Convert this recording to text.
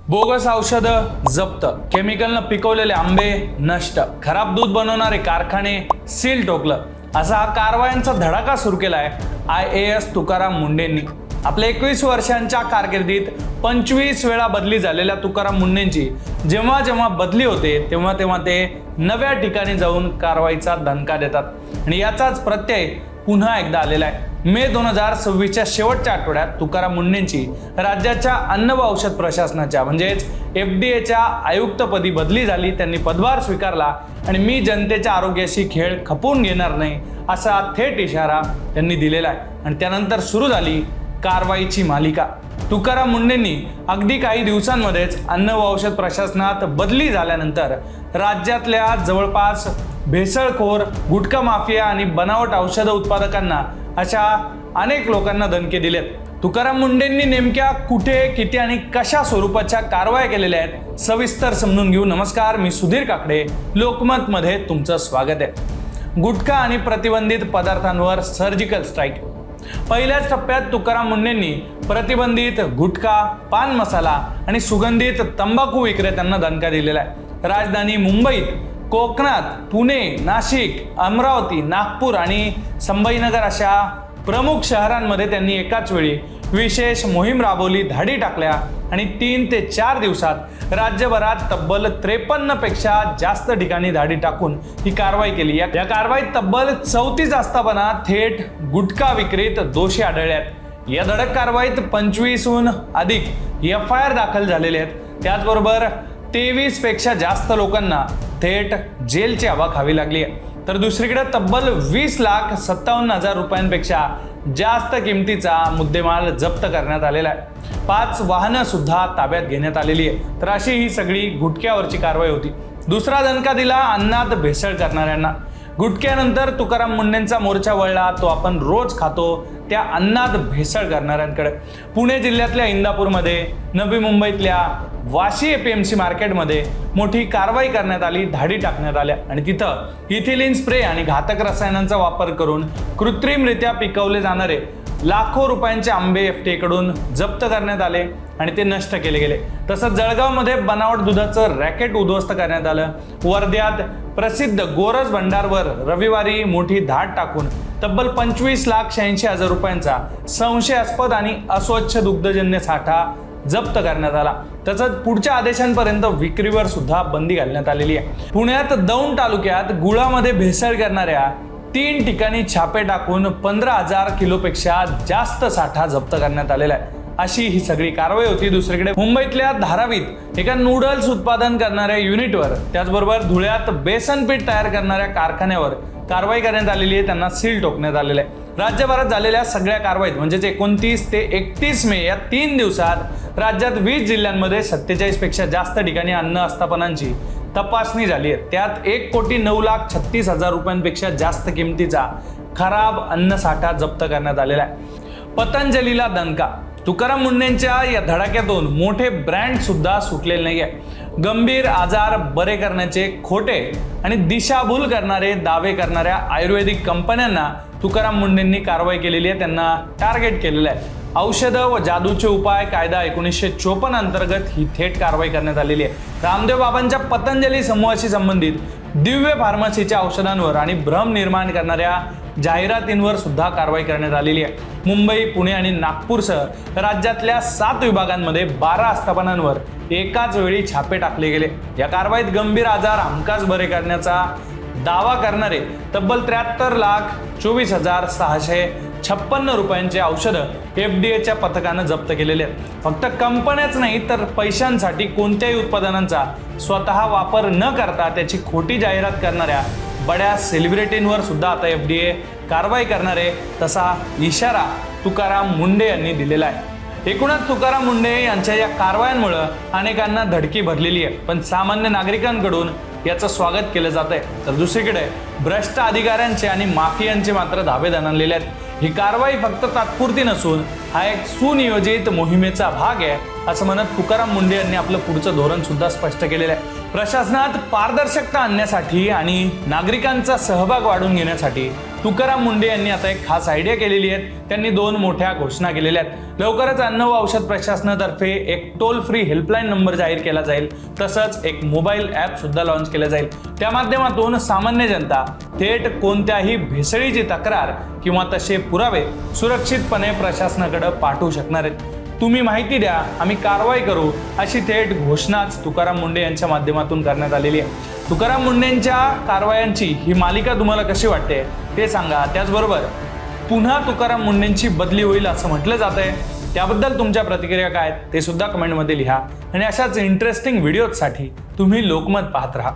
Bogus औषधं जप्त, केमिकलनं पिकवलेले आंबे नष्ट, खराब दूध बनवणारे कारखाने सील ठोकलं, असा हा कारवायांचा धडाका सुरू केलाय IAS तुकाराम मुंडेंनी. आपल्या 21 वर्षांच्या कारकिर्दीत 25 वेळा बदली झालेल्या तुकाराम मुंडेंची जेव्हा जेव्हा बदली होते तेव्हा तेव्हा ते नव्या ठिकाणी जाऊन कारवाईचा दणका देतात आणि याचाच प्रत्यय पुन्हा एकदा आलेला आहे. मे 2026च्या शेवटच्या आठवड्यात तुकाराम मुंडेंची राज्याच्या अन्न व औषध प्रशासनाच्या म्हणजेच FDAच्या आयुक्तपदी बदली झाली. त्यांनी पदभार स्वीकारला आणि मी जनतेच्या आरोग्याशी खेळ खपवून घेणार नाही असा थेट इशारा त्यांनी दिलेला आहे आणि त्यानंतर सुरू झाली कारवाईची मालिका. तुकाराम मुंडेंनी अगदी काही दिवसांमध्येच अन्न व औषध प्रशासनात बदली झाल्यानंतर राज्यातल्या जवळपास भेसळखोर, गुटखा माफिया आणि बनावट औषध उत्पादकांना अशा अनेक लोकांना दणके दिलेत. तुकाराम मुंडेंनी नेमक्या कुठे, किती आणि कशा स्वरूपाच्या कारवाया केलेल्या आहेत सविस्तर समजून घेऊ. नमस्कार, मी सुधीर काकडे, लोकमत मध्ये तुमचं स्वागत आहे. गुटखा आणि प्रतिबंधित पदार्थांवर सर्जिकल स्ट्राईक. पहिल्याच टप्प्यात तुकाराम मुंडेंनी प्रतिबंधित गुटखा, पान मसाला आणि सुगंधित तंबाखू विक्रेत्यांना दणका दिलेला आहे. राजधानी मुंबईत, कोकणात, पुणे, नाशिक, अमरावती, नागपूर आणि संभाजीनगर अशा प्रमुख शहरांमध्ये त्यांनी एकाच वेळी विशेष मोहीम राबवली, धाडी टाकल्या आणि 3 ते 4 दिवसात राज्यभरात तब्बल 53 पेक्षा जास्त ठिकाणी धाडी टाकून ही कारवाई केली. या कारवाईत तब्बल 34 आस्थापना थेट गुटखा विक्रीत दोषी आढळले आहेत. या धडक कारवाईत 25हून अधिक FIR दाखल झालेले आहेत. त्याचबरोबर 23 पेक्षा जास्त लोकांना थेट जेलची हवा खावी लागली आहे. तर दुसरीकडे तब्बल 20,57,000 रुपयांपेक्षा जास्त किमतीचा मुद्देमाल जप्त करण्यात आलेला आहे. 5 वाहनं सुद्धा ताब्यात घेण्यात आलेली आहे. तर अशी ही सगळी गुटख्यावरची कारवाई होती. दुसरा दणका दिला अन्नात भेसळ करणाऱ्यांना. गुटख्यानंतर तुकाराम मुंडेंचा मोर्चा वळला तो आपण रोज खातो त्या अन्नात भेसळ करणाऱ्यांकडे. पुणे जिल्ह्यातल्या इंदापूरमध्ये, नवी मुंबईतल्या वाशी APMC मार्केटमध्ये मोठी कारवाई करण्यात आली, धाडी टाकण्यात आल्या आणि तिथं इथिलीन स्प्रे आणि घातक रसायनांचा वापर करून कृत्रिमरित्या पिकवले जाणारे लाखो रुपयांचे आंबे FDA कडून जप्त करण्यात आले आणि ते नष्ट केले गेले. तसंच जळगावमध्ये बनावट दुधाचं रॅकेट उद्ध्वस्त करण्यात आलं. वर्ध्यात प्रसिद्ध गोरज भंडारवर रविवारी मोठी धाड टाकून तब्बल 25,86,000 रुपयांचा संशयास्पद आणि अस्वच्छ दुग्धजन्य साठा जप्त करण्यात आला. तसंच पुढच्या आदेशांपर्यंत विक्रीवर सुद्धा बंदी घालण्यात आलेली आहे. पुण्यात दौंड तालुक्यात गुळामध्ये भेसळ करणाऱ्या 3 ठिकाणी छापे टाकून 15,000 किलोपेक्षा जास्त साठा जप्त करण्यात आलेला आहे. अशी ही सगळी कारवाई होती. दुसरीकडे मुंबईतल्या धारावीत एका नूडल्स उत्पादन करणाऱ्या युनिटवर, त्याचबरोबर धुळ्यात बेसन पीठ तयार करणाऱ्या कारखान्यावर कारवाई करण्यात आलेली आहे. त्यांना सील ठोकण्यात आलेलं आहे. राज्यभरात झालेल्या सगळ्या कारवाईत म्हणजेच 29 ते 31 मे या 3 दिवसात राज्यात 20 जिल्ह्यांमध्ये 47 पेक्षा जास्त ठिकाणी अन्न आस्थापनांची तपासणी झाली आहे. त्यात 1,09,36,000 रुपयांपेक्षा जास्त किमतीचा खराब अन्न साठा जप्त करण्यात आलेला आहे. पतंजलीला दणका. तुकाराम मुंडेंच्या या धडाक्यातून मोठे ब्रँड सुद्धा सुटलेले नाहीये. गंभीर आजार बरे करण्याचे खोटे आणि दिशाभूल करणारे दावे करणाऱ्या आयुर्वेदिक कंपन्यांना तुकाराम मुंडेंनी कारवाई केलेली आहे. त्यांना टार्गेट केलेलं आहे. औषधं व जादूचे उपाय कायदा 1954 अंतर्गत ही थेट कारवाई करण्यात आलेली आहे. रामदेव बाबांच्या पतंजली समूहाशी संबंधित दिव्य फार्मसीच्या औषधांवर आणि भ्रम निर्माण करणाऱ्या जाहिरातींवर सुद्धा कारवाई करण्यात आलेली आहे. मुंबई, पुणे आणि नागपूरसह राज्यातल्या 7 विभागांमध्ये 12 आस्थापनांवर एकाच वेळी छापे टाकले गेले. या कारवाईत गंभीर आजार हमखास बरे करण्याचा दावा करणारे तब्बल 73,24,656 रुपयांचे औषधं FDAच्या पथकानं जप्त केलेले आहेत. फक्त कंपन्याच नाही तर पैशांसाठी कोणत्याही उत्पादनांचा स्वतः वापर न करता त्याची खोटी जाहिरात करणाऱ्या बड्या सेलिब्रिटींवर सुद्धा आता FDA कारवाई करणार आहे, तसा इशारा तुकाराम मुंडे यांनी दिलेला आहे. एकूणच तुकाराम मुंडे यांच्या या कारवायांमुळे अनेकांना धडकी भरलेली आहे, पण सामान्य नागरिकांकडून याचं स्वागत केलं जात आहे. तर दुसरीकडे भ्रष्ट अधिकाऱ्यांचे आणि माफियांचे मात्र धाबे दणाणलेले आहेत. ही कारवाई फक्त तात्पुरती नसून हा एक सुनियोजित मोहिमेचा भाग आहे असं म्हणत तुकाराम मुंडे यांनी आपलं पुढचं धोरण सुद्धा स्पष्ट केलेलं आहे. प्रशासनात पारदर्शकता आणण्यासाठी आणि नागरिकांचा सहभाग वाढवून घेण्यासाठी तुकाराम मुंडे यांनी आता एक खास आयडिया केलेली आहे. त्यांनी 2 मोठ्या घोषणा केलेल्या आहेत. लवकरच अन्न व औषध प्रशासनातर्फे एक टोल फ्री हेल्पलाईन नंबर जाहीर केला जाईल. तसंच एक मोबाईल ॲप सुद्धा लॉन्च केलं जाईल. त्या माध्यमातून सामान्य जनता थेट कोणत्याही भेसळीची तक्रार किंवा तसे पुरावे सुरक्षितपणे प्रशासनाकडे पाठवू शकणार आहेत. तुम्ही माहिती द्या, आम्ही कारवाई करू, अशी थेट घोषणाच तुकाराम मुंडे यांच्या माध्यमातून करण्यात आलेली आहे. तुकाराम मुंडेंच्या कारवायांची ही मालिका तुम्हाला कशी वाटते ते सांगा. त्याचबरोबर पुन्हा तुकाराम मुंडेंची बदली होईल असं म्हटलं जात आहे. त्याबद्दल तुमच्या प्रतिक्रिया काय ते सुद्धा कमेंटमध्ये लिहा. आणि अशाच इंटरेस्टिंग व्हिडिओजसाठी तुम्ही लोकमत पाहत राहा.